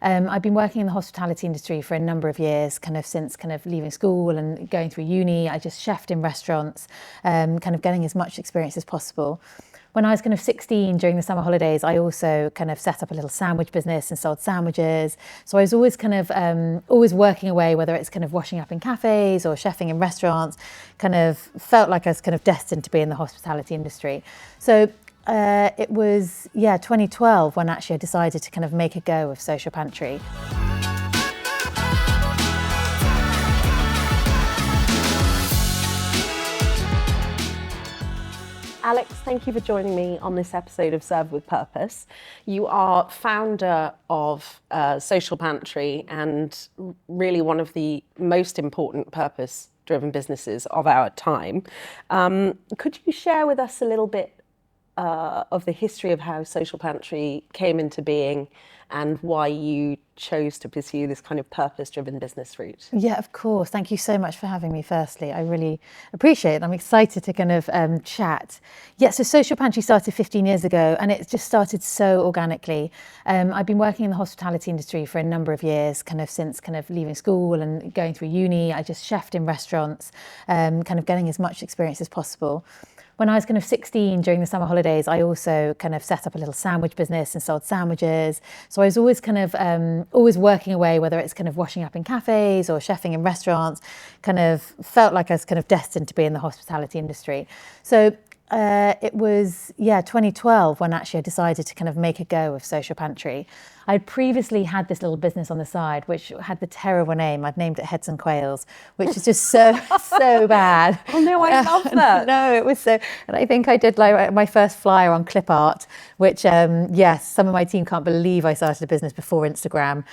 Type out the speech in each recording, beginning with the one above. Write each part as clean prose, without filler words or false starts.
I've been working in the hospitality industry for a number of years, kind of since kind of leaving school and going through uni. I just chefed in restaurants, kind of getting as much experience as possible. When I was kind of 16 during the summer holidays, I also kind of set up a little sandwich business and sold sandwiches. So I was always kind of always working away, whether it's kind of washing up in cafes or chefing in restaurants, kind of felt like I was kind of destined to be in the hospitality industry. So it was, 2012 when actually I decided to kind of make a go of Social Pantry. Alex, thank you for joining me on this episode of Serve with Purpose. You are founder of Social Pantry and really one of the most important purpose-driven businesses of our time. Could you share with us a little bit of the history of how Social Pantry came into being and why you chose to pursue this kind of purpose-driven business route? Yeah, of course. Thank you so much for having me, firstly. I really appreciate it. I'm excited to kind of chat. Yeah, so Social Pantry started 15 years ago and it just started so organically. I've been working in the hospitality industry for a number of years, kind of since kind of leaving school and going through uni. I just chefed in restaurants, kind of getting as much experience as possible. When I was kind of 16 during the summer holidays, I also kind of set up a little sandwich business and sold sandwiches. So I was always kind of always working away, whether it's kind of washing up in cafes or chefing in restaurants, kind of felt like I was kind of destined to be in the hospitality industry. So it was, 2012 when actually I decided to kind of make a go of Social Pantry. I'd previously had this little business on the side, which had the terrible name. I'd named it Heads and Quails, which is just so bad. Oh no, I love that. No, it was so, and I think I did like my first flyer on clip art, which, some of my team can't believe I started a business before Instagram.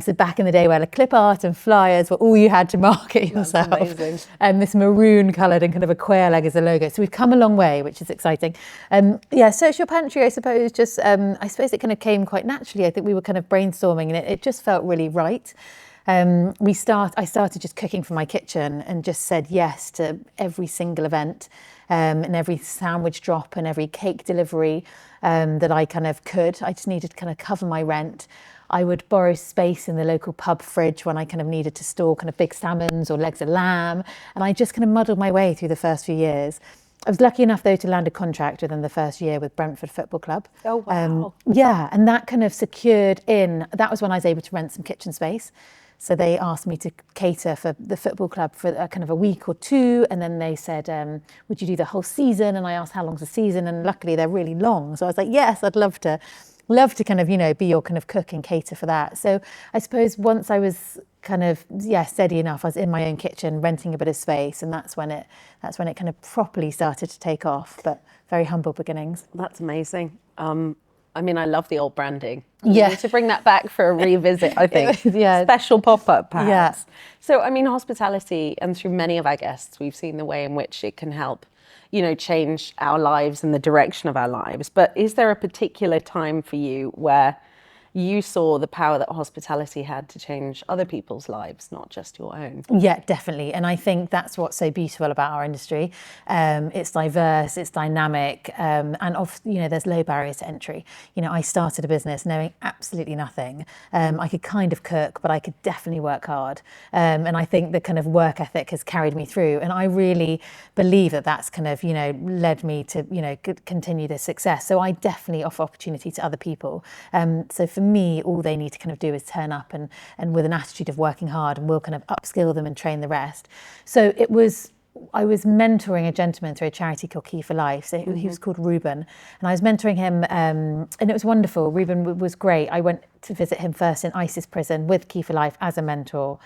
So back in the day where like clip art and flyers were all you had to market yourself. That's amazing. This maroon coloured and kind of a quail egg as a logo. So we've come a long way, which is exciting. Social Pantry, I suppose, just, I suppose it kind of came quite naturally. I think we were kind of brainstorming and it just felt really right. I started just cooking from my kitchen and just said yes to every single event and every sandwich drop and every cake delivery that I kind of could. I just needed to kind of cover my rent. I would borrow space in the local pub fridge when I kind of needed to store kind of big salmons or legs of lamb. And I just kind of muddled my way through the first few years. I was lucky enough, though, to land a contract within the first year with Brentford Football Club. Oh, wow. And that kind of that was when I was able to rent some kitchen space. So they asked me to cater for the football club for kind of a week or two. And then they said, would you do the whole season? And I asked, how long's the season? And luckily, they're really long. So I was like, yes, I'd love to kind of, be your kind of cook and cater for that. So I suppose once I was kind of, steady enough, I was in my own kitchen, renting a bit of space. And that's when it kind of properly started to take off, but very humble beginnings. That's amazing. I love the old branding. Yeah. We need to bring that back for a revisit, I think. Yeah. Special pop-up, perhaps. Yeah. So, hospitality, and through many of our guests, we've seen the way in which it can help, change our lives and the direction of our lives. But is there a particular time for you where you saw the power that hospitality had to change other people's lives, not just your own? Yeah, definitely. And I think that's what's so beautiful about our industry. It's diverse, it's dynamic, and there's low barriers to entry. I started a business knowing absolutely nothing. I could kind of cook, but I could definitely work hard. And I think the kind of work ethic has carried me through. And I really believe that that's kind of, led me to, continue this success. So I definitely offer opportunity to other people. So for me, all they need to kind of do is turn up and with an attitude of working hard, and we'll kind of upskill them and train the rest. So I was mentoring a gentleman through a charity called Key for Life. So he was called Ruben, and I was mentoring him, and it was wonderful. Ruben was great. I went to visit him first in ISIS prison with Key for Life as a mentor.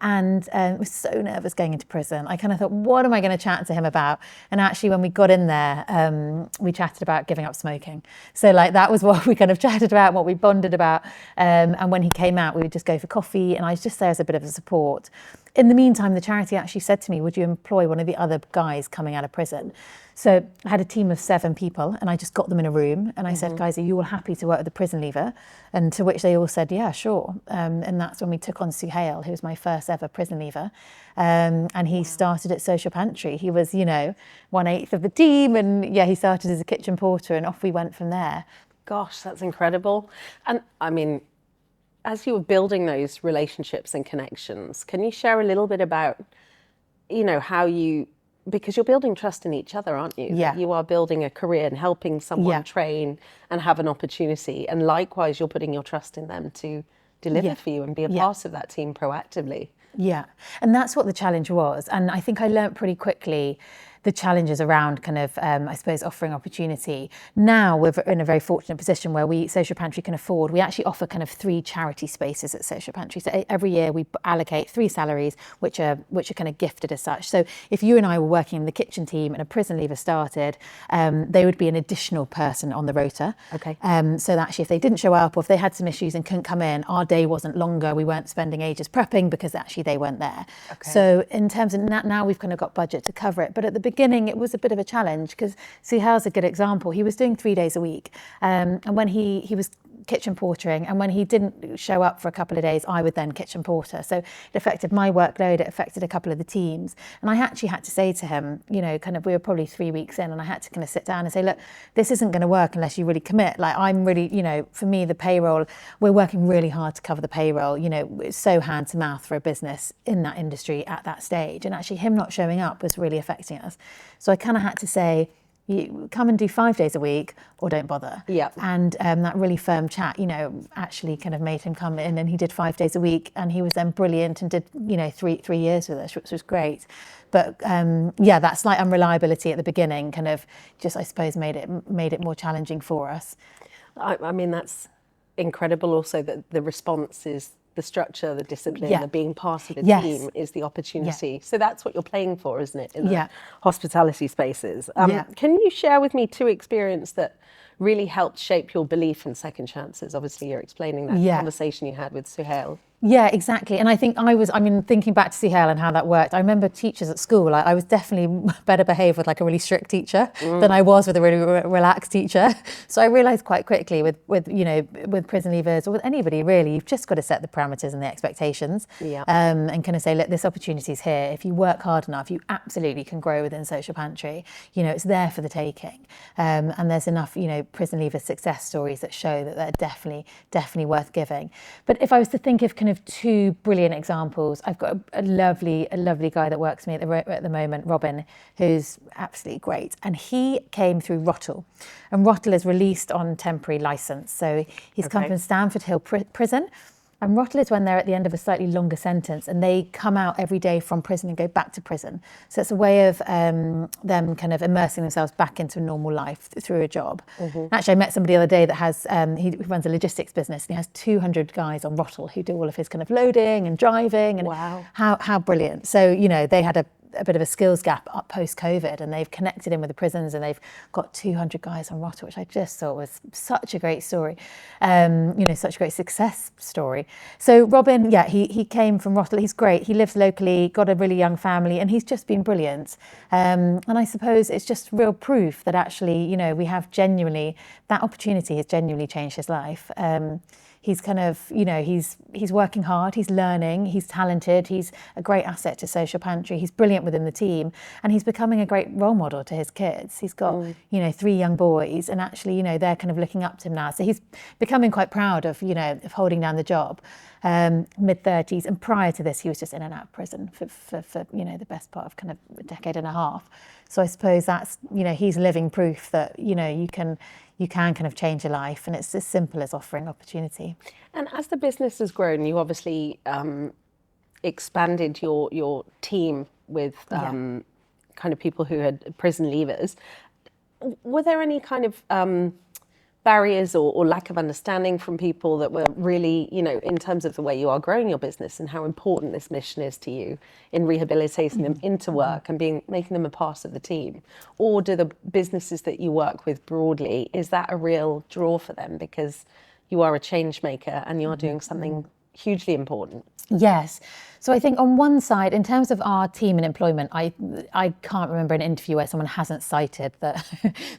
And was so nervous going into prison. I kind of thought, what am I going to chat to him about? And actually, when we got in there, we chatted about giving up smoking. So that was what we kind of chatted about, what we bonded about. And when he came out, we would just go for coffee, and I was just there as a bit of a support. In the meantime, the charity actually said to me, would you employ one of the other guys coming out of prison? So I had a team of 7 people, and I just got them in a room, and I said, guys, are you all happy to work with the prison leaver? And to which they all said, yeah, sure. And that's when we took on Suhail, who was my first ever prison leaver. And he started at Social Pantry. He was, 1/8 of the team, and he started as a kitchen porter, and off we went from there. Gosh, that's incredible. And as you were building those relationships and connections, can you share a little bit about, how you, because you're building trust in each other, aren't you? Yeah. You are building a career and helping someone train and have an opportunity. And likewise, you're putting your trust in them to deliver for you and be a part of that team proactively. Yeah, and that's what the challenge was. And I think I learnt pretty quickly the challenges around kind of, I suppose, offering opportunity. Now we're in a very fortunate position where Social Pantry can afford, we actually offer kind of 3 charity spaces at Social Pantry. So every year we allocate 3 salaries, which are kind of gifted as such. So if you and I were working in the kitchen team and a prison leaver started, they would be an additional person on the rota. Okay. So that actually if they didn't show up or if they had some issues and couldn't come in, our day wasn't longer. We weren't spending ages prepping because actually they weren't there. Okay. So in terms of now we've kind of got budget to cover it. But at the beginning it was a bit of a challenge because Suhail's a good example. He was doing 3 days a week, and when he was kitchen portering, and when he didn't show up for a couple of days, I would then kitchen porter. So it affected my workload, it affected a couple of the teams. And I actually had to say to him, kind of, we were probably 3 weeks in, and I had to kind of sit down and say, look, this isn't going to work unless you really commit. Like, I'm really, for me, the payroll, we're working really hard to cover the payroll. It's so hand to mouth for a business in that industry at that stage. And actually him not showing up was really affecting us. So I kind of had to say, you come and do 5 days a week or don't bother. Yeah. And that really firm chat, actually kind of made him come in, and he did 5 days a week, and he was then brilliant and did, 3 years with us, which was great. But that slight unreliability at the beginning kind of just, I suppose, made it more challenging for us. I mean, that's incredible also that the response is the structure, the discipline, the being part of a team is the opportunity. So that's what you're playing for, isn't it? In the hospitality spaces. Can you share with me 2 experiences that really helped shape your belief in second chances? Obviously, you're explaining that conversation you had with Suhail. Yeah, exactly. And I think thinking back to Suhail and how that worked, I remember teachers at school, I was definitely better behaved with like a really strict teacher than I was with a really relaxed teacher. So I realised quite quickly with prison leavers or with anybody really, you've just got to set the parameters and the expectations and kind of say, look, this opportunity is here. If you work hard enough, you absolutely can grow within Social Pantry. It's there for the taking. And there's enough, prison leaver success stories that show that they're definitely worth giving. But if I was to think of kind of 2 brilliant examples, I've got a lovely guy that works with me at the moment, Robin, who's absolutely great. And he came through Rottle. And Rottle is released on temporary licence. So he's come from Stamford Hill prison. And Rottle is when they're at the end of a slightly longer sentence and they come out every day from prison and go back to prison. So it's a way of them kind of immersing themselves back into normal life through a job. Actually, I met somebody the other day that has, he runs a logistics business and he has 200 guys on Rottle who do all of his kind of loading and driving. And how brilliant. So, they had a bit of a skills gap up post-COVID, and they've connected in with the prisons, and they've got 200 guys on Rottle, which I just thought was such a great story, such a great success story. So Robin, he came from Rottle. He's great. He lives locally, got a really young family, and he's just been brilliant. And I suppose it's just real proof that actually, we have genuinely, that opportunity has genuinely changed his life. He's kind of, he's working hard, he's learning, he's talented, he's a great asset to Social Pantry, he's brilliant within the team, and he's becoming a great role model to his kids. He's got, 3 young boys, and actually, they're kind of looking up to him now. So he's becoming quite proud of, of holding down the job. Mid-30s, and prior to this, he was just in and out of prison for the best part of kind of a decade and a half. So I suppose that's, he's living proof that, you can kind of change your life, and it's as simple as offering opportunity. And as the business has grown, you obviously expanded your team with kind of people who had prison leavers. Were there any kind of barriers or lack of understanding from people that were really, in terms of the way you are growing your business and how important this mission is to you in rehabilitating them into work and making them a part of the team? Or do the businesses that you work with broadly, is that a real draw for them because you are a change maker and you are doing something hugely important? Yes. So I think on one side, in terms of our team and employment, I can't remember an interview where someone hasn't cited that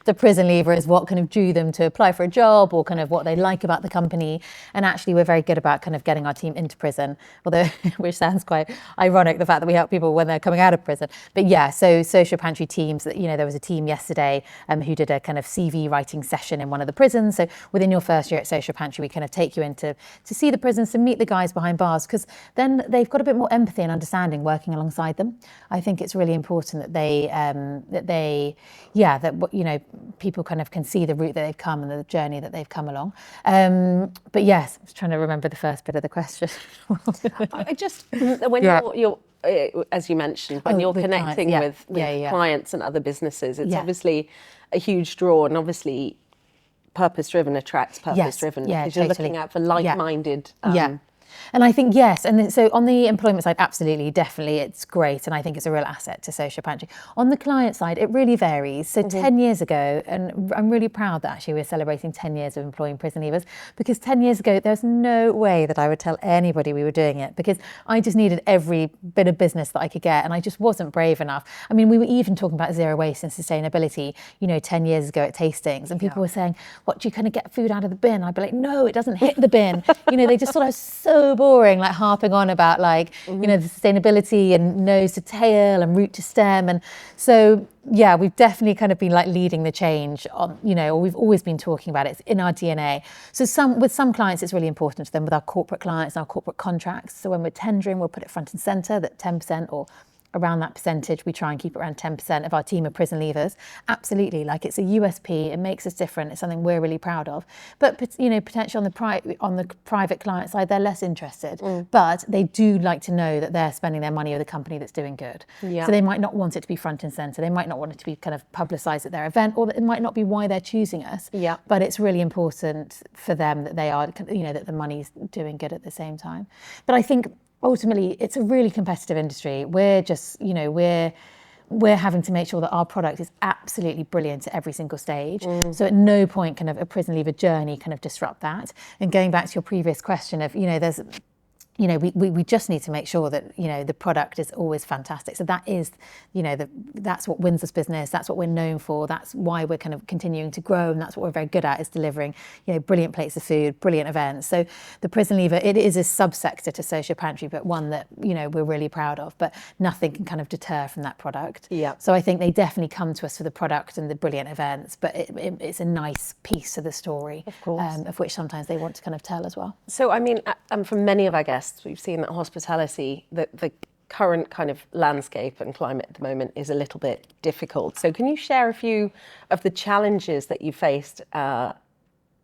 the prison leaver is what kind of drew them to apply for a job, or kind of what they like about the company. And actually we're very good about kind of getting our team into prison, although which sounds quite ironic, the fact that we help people when they're coming out of prison. But yeah, so Social Pantry teams, that, you know, there was a team yesterday who did a kind of CV writing session in one of the prisons. So within your first year at Social Pantry, we kind of take you in to see the prisons, to meet the guys behind bars, because then they've got a bit more empathy and understanding working alongside them. I think it's really important that you know, people kind of can see the route that they've come and the journey that they've come along. But yes, I was trying to remember the first bit of the question. I just, when you're as you mentioned, when you're connecting with clients and other businesses, it's obviously a huge draw, and obviously purpose-driven attracts purpose-driven, because you're looking out for like-minded. And I think, yes, and so on the employment side, absolutely, definitely, it's great, and I think it's a real asset to Social Pantry. On the client side, it really varies. So 10 years ago, and I'm really proud that actually we're celebrating 10 years of employing prison leavers, because 10 years ago, there's no way that I would tell anybody we were doing it, because I just needed every bit of business that I could get, and I just wasn't brave enough. I mean, we were even talking about zero waste and sustainability, you know, 10 years ago at tastings, and people were saying, what, do you kind of get food out of the bin? I'd be like, no, it doesn't hit the bin. You know, they just thought I was so boring, like harping on about like, you know, the sustainability and nose to tail and root to stem. And so, yeah, we've definitely kind of been like leading the change on, you know, or we've always been talking about it. It's in our DNA. So with some clients, it's really important to them, with our corporate clients and our corporate contracts. So when we're tendering, we'll put it front and center that 10% or around that percentage, we try and keep around 10% of our team of prison leavers. Absolutely, like it's a USP, it makes us different, it's something we're really proud of. But, you know, potentially on the private client side, they're less interested, but they do like to know that they're spending their money with a company that's doing good. So they might not want it to be front and center, they might not want it to be kind of publicized at their event, or it might not be why they're choosing us, but it's really important for them that they are, you know, that the money's doing good at the same time. But I think ultimately, it's a really competitive industry. We're just, you know, we're having to make sure that our product is absolutely brilliant at every single stage. So at no point can a prison leaver journey kind of disrupt that. And going back to your previous question of, you know, there's, you know, we just need to make sure that, you know, the product is always fantastic. So that is, you know, that's what wins us business. That's what we're known for. That's why we're kind of continuing to grow. And that's what we're very good at, is delivering, you know, brilliant plates of food, brilliant events. So the prison leaver, it is a subsector to Social Pantry, but one that, you know, we're really proud of, but nothing can kind of deter from that product. So I think they definitely come to us for the product and the brilliant events, but it's a nice piece of the story, of course, of which sometimes they want to kind of tell as well. So, I mean, from many of our guests, we've seen that hospitality, the current kind of landscape and climate at the moment is a little bit difficult. So can you share a few of the challenges that you faced as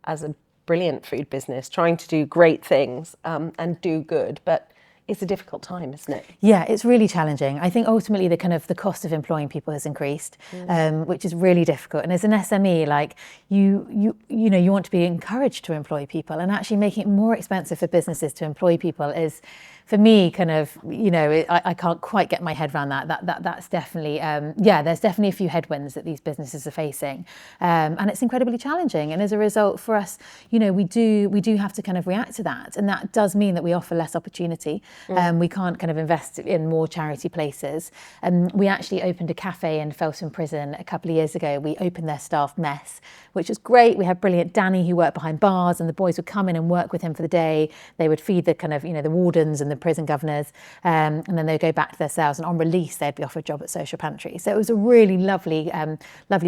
a brilliant food business, trying to do great things and do good, but it's a difficult time, isn't it? Yeah, it's really challenging. I think ultimately the cost of employing people has increased, which is really difficult. And as an SME, like you know, you want to be encouraged to employ people, and actually making it more expensive for businesses to employ people is, for me, kind of, you know, I can't quite get my head around that. That's definitely, there's definitely a few headwinds that these businesses are facing, and it's incredibly challenging. And as a result, for us, you know, we do have to kind of react to that, and that does mean that we offer less opportunity. We can't kind of invest in more charity places. We actually opened a cafe in Feltham Prison a couple of years ago. We opened their staff mess, which was great. We had brilliant Danny who worked behind bars, and the boys would come in and work with him for the day. They would feed the kind of, you know, the wardens and the prison governors, and then they'd go back to their cells, and on release they'd be offered a job at Social Pantry. So it was a really lovely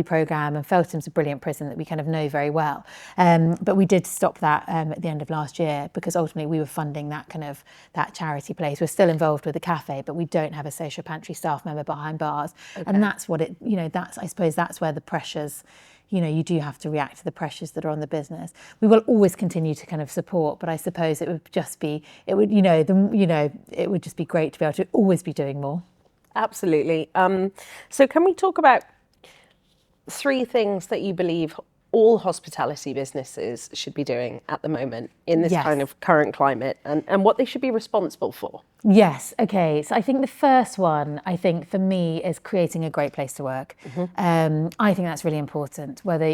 programme, and Feltham's a brilliant prison that we kind of know very well. But we did stop that at the end of last year, because ultimately we were funding that charity place. We're still involved with the cafe, but we don't have a Social Pantry staff member behind bars. And that's what it, you know, I suppose that's where the pressures, you know, you do have to react to the pressures that are on the business. We will always continue to kind of support, but I suppose it would just be great to be able to always be doing more. Absolutely. So can we talk about 3 things that you believe all hospitality businesses should be doing at the moment in this kind of current climate, and what they should be responsible for? Yes. Okay. So I think the first one, I think for me, is creating a great place to work. I think that's really important. Whether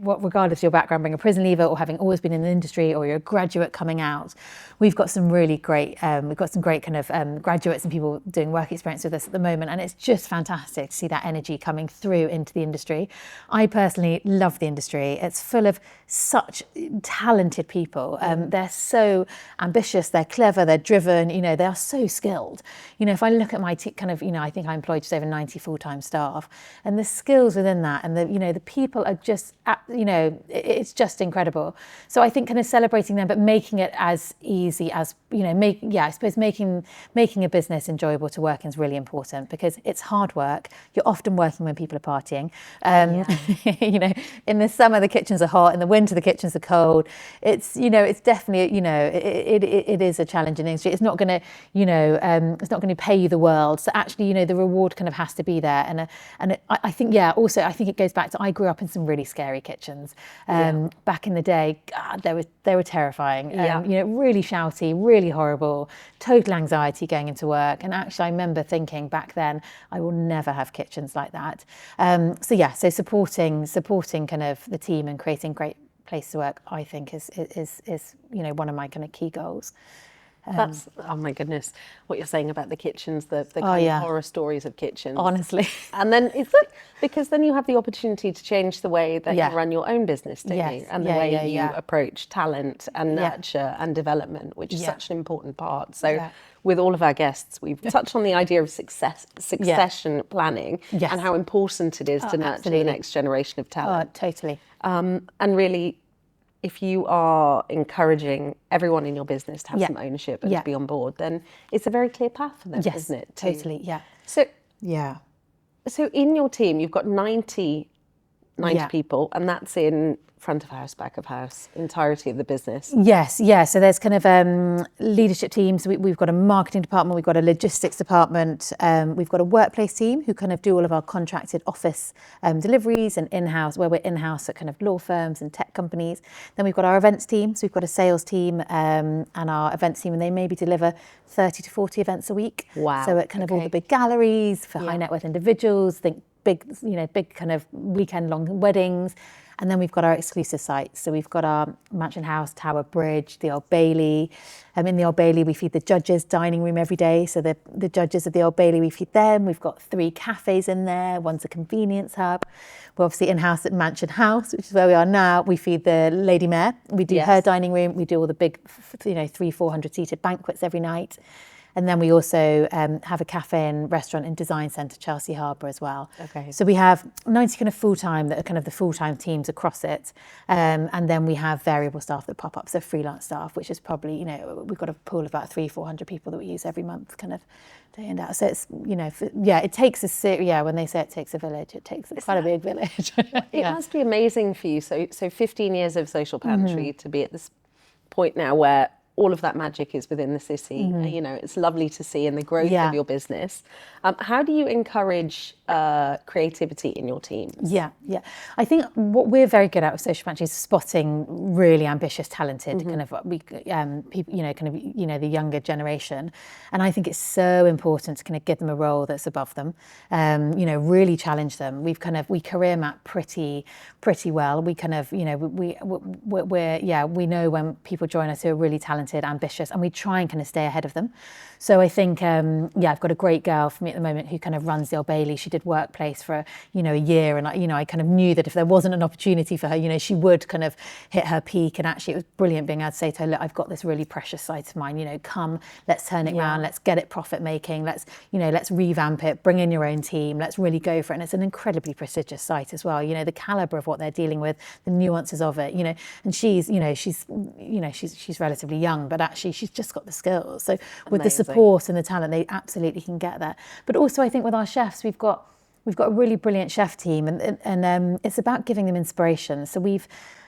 regardless of your background, being a prison leaver or having always been in the industry, or you're a graduate coming out, we've got some really great, kind of graduates and people doing work experience with us at the moment, and it's just fantastic to see that energy coming through into the industry. I personally love the industry. It's full of such talented people. They're so ambitious. They're clever. They're driven. They are so skilled. If I look at my kind of, I think I employ just over 90 full-time staff, and the skills within that, and the people are just, it's just incredible. So I think kind of celebrating them, but making it as easy as, I suppose making a business enjoyable to work in is really important, because it's hard work. You're often working when people are partying. In the summer the kitchens are hot, in the winter the kitchens are cold. It's definitely, it is a challenging industry. It's not going to, it's not going to pay you the world. So actually, the reward kind of has to be there. And I think, also I think it goes back to, I grew up in some really scary kitchens. Back in the day, God, they were terrifying. Really shouty, really horrible, total anxiety going into work. And actually, I remember thinking back then, I will never have kitchens like that. So supporting kind of the team and creating great place to work, I think is one of my kind of key goals. That's, oh my goodness, what you're saying about the kitchens, the kind of horror stories of kitchens. Honestly. And then because then you have the opportunity to change the way that you run your own business, don't you? And the way you approach talent and nurture and development, which is such an important part. So with all of our guests, we've touched on the idea of succession planning and how important it is to nurture the next generation of talent. Oh, totally. And really, if you are encouraging everyone in your business to have some ownership and to be on board, then it's a very clear path for them, isn't it? Totally, yeah. So in your team, you've got 90 people, and that's in front of house, back of house, entirety of the business. Yes, yeah. So there's kind of leadership teams. We've got a marketing department, we've got a logistics department, we've got a workplace team who kind of do all of our contracted office deliveries and in-house, where we're in-house at kind of law firms and tech companies. Then we've got our events team. So we've got a sales team and our events team, and they maybe deliver 30 to 40 events a week. Wow. So at kind of all the big galleries for high net worth individuals, think big kind of weekend long weddings. And then we've got our exclusive sites. So we've got our Mansion House, Tower Bridge, the Old Bailey. In the Old Bailey, we feed the judges dining room every day. So the judges of the Old Bailey, we feed them. We've got 3 cafes in there. One's a convenience hub. We're obviously in-house at Mansion House, which is where we are now. We feed the Lady Mayor. We do her dining room. We do all the big, 300-400 seated banquets every night. And then we also have a cafe and restaurant and design centre, Chelsea Harbour as well. Okay. So we have 90 kind of full-time that are kind of the full-time teams across it. And then we have variable staff that pop up, so freelance staff, which is probably, we've got a pool of about 300-400 people that we use every month, kind of day in out. So it's, it takes when they say it takes a village, it takes quite a big village. It must be amazing for you. So 15 years of Social Pantry to be at this point now where all of that magic is within the city. It's lovely to see, in the growth of your business. How do you encourage creativity in your teams? Yeah. I think what we're very good at with Social Pantry is spotting really ambitious, talented kind of people, the younger generation. And I think it's so important to kind of give them a role that's above them. Really challenge them. We career map pretty well. We kind of, we know when people join us who are really talented, ambitious, and we try and kind of stay ahead of them. So I think, I've got a great girl for me at the moment who kind of runs the Old Bailey. She did workplace for, a year, and I kind of knew that if there wasn't an opportunity for her, she would kind of hit her peak. And actually, it was brilliant being able to say to her, look, I've got this really precious site of mine. Come, let's turn it around. Let's get it profit making. Let's revamp it. Bring in your own team. Let's really go for it. And it's an incredibly prestigious site as well. The caliber of what they're dealing with, the nuances of it. And she's relatively young, but actually she's just got the skills. So with the support and the talent, they absolutely can get there. But also I think with our chefs, we've got a really brilliant chef team, and it's about giving them inspiration. So we're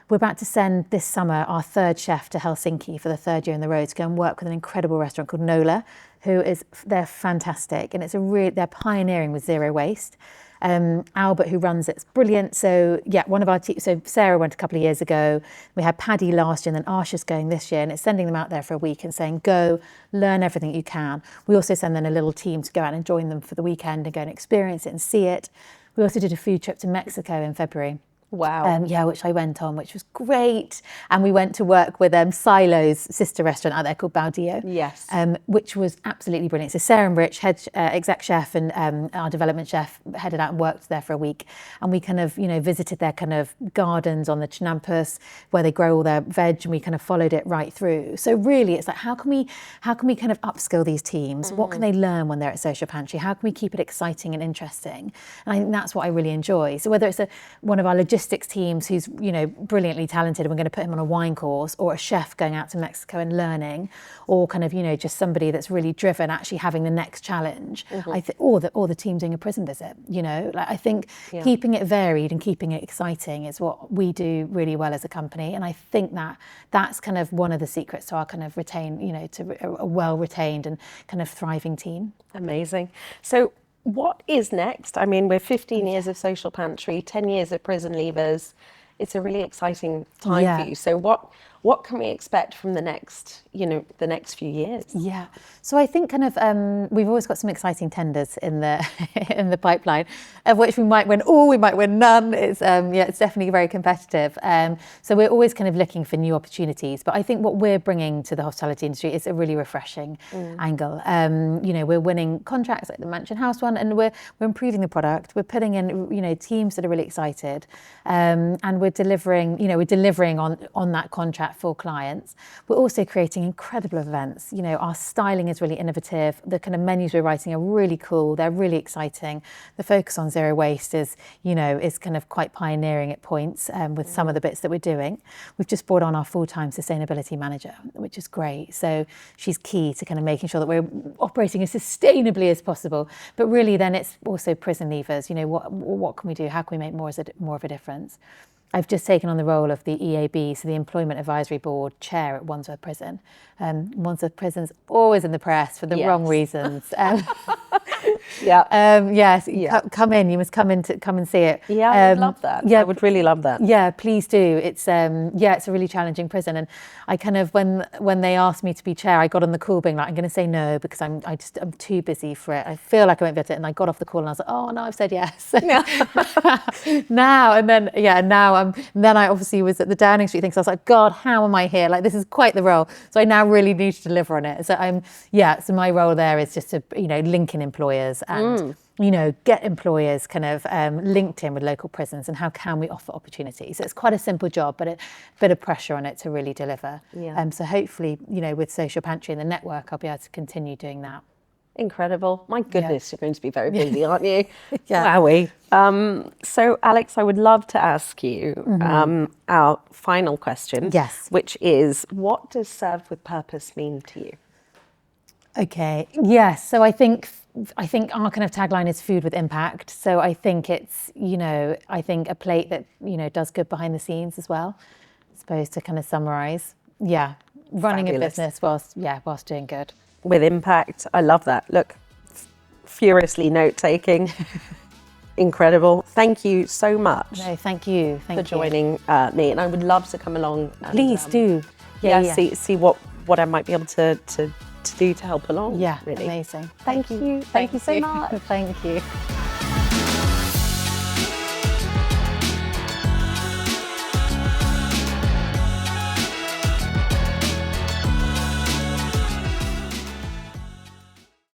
about to send this summer our 3rd chef to Helsinki for the 3rd year in the row to go and work with an incredible restaurant called Nola, they're fantastic, and they're pioneering with zero waste. Albert, who runs it's brilliant. So yeah, one of our team. So Sarah went a couple of years ago. We had Paddy last year, and then Arsha's going this year, and it's sending them out there for a week and saying, go learn everything you can. We also send them a little team to go out and join them for the weekend and go and experience it and see it. We also did a food trip to Mexico in February. Wow. Yeah, which I went on, which was great. And we went to work with Silo's sister restaurant out there called Baldeo. Yes. Which was absolutely brilliant. So Sarah and Rich, head exec chef and our development chef, headed out and worked there for a week. And we kind of, visited their kind of gardens on the Chinampas where they grow all their veg, and we kind of followed it right through. So really, it's like, how can we kind of upskill these teams? What can they learn when they're at Social Pantry? How can we keep it exciting and interesting? And I think that's what I really enjoy. So whether it's one of our logistics teams who's brilliantly talented and we're going to put him on a wine course, or a chef going out to Mexico and learning, or kind of just somebody that's really driven actually having the next challenge, I think, or the team doing a prison visit, I think keeping it varied and keeping it exciting is what we do really well as a company. And I think that's kind of one of the secrets to our kind of to a well retained and kind of thriving team. Amazing. So what is next? I mean, we're 15 years of Social Pantry, 10 years of prison leavers. It's a really exciting time for you. So what can we expect from the next few years? Yeah. So I think kind of we've always got some exciting tenders in the in the pipeline, of which we might win all, we might win none. It's it's definitely very competitive. So we're always kind of looking for new opportunities. But I think what we're bringing to the hospitality industry is a really refreshing angle. We're winning contracts like the Mansion House one, and we're improving the product. We're putting in teams that are really excited, and we're delivering on that contract for clients. We're also creating incredible events. Our styling is really innovative. The kind of menus we're writing are really cool. They're really exciting. The focus on zero waste is kind of quite pioneering at points with some of the bits that we're doing. We've just brought on our full-time sustainability manager, which is great. So she's key to kind of making sure that we're operating as sustainably as possible. But really then it's also prison leavers. What can we do? How can we make more of a difference? I've just taken on the role of the EAB, so the Employment Advisory Board chair at Wandsworth Prison. Wandsworth Prison's always in the press for the wrong reasons. Come in. You must come and see it. Yeah, I would love that. Yeah, I would really love that. Yeah, please do. It's it's a really challenging prison, and I kind of when they asked me to be chair, I got on the call being like, I'm going to say no because I'm too busy for it. I feel like I won't be able to. And I got off the call and I was like, oh no, I've said yes. Then I obviously was at the Downing Street thing, so I was like, God, how am I here? Like, this is quite the role. So I now really need to deliver on it. So so my role there is just to link in employers and get employers kind of linked in with local prisons, and how can we offer opportunities. So it's quite a simple job, but a bit of pressure on it to really deliver. So hopefully with Social Pantry and the network, I'll be able to continue doing that. Incredible. My goodness, you're going to be very busy, aren't you? Yeah. Wowie. So Alex, I would love to ask you our final question. Yes. Which is, what does Serve with Purpose mean to you? Okay. Yes. So I think our kind of tagline is food with impact. So I think it's, I think a plate that, does good behind the scenes as well, I suppose, to kind of summarize. Yeah. Running Fabulous. a business whilst doing good. With impact. I love that. Look, furiously note-taking. Incredible. Thank you so much. No, thank you. For joining me. And I would love to come along. And, please do. See what I might be able to do to help along. Yeah, really. amazing. Thank you. Thank you so much. Thank you.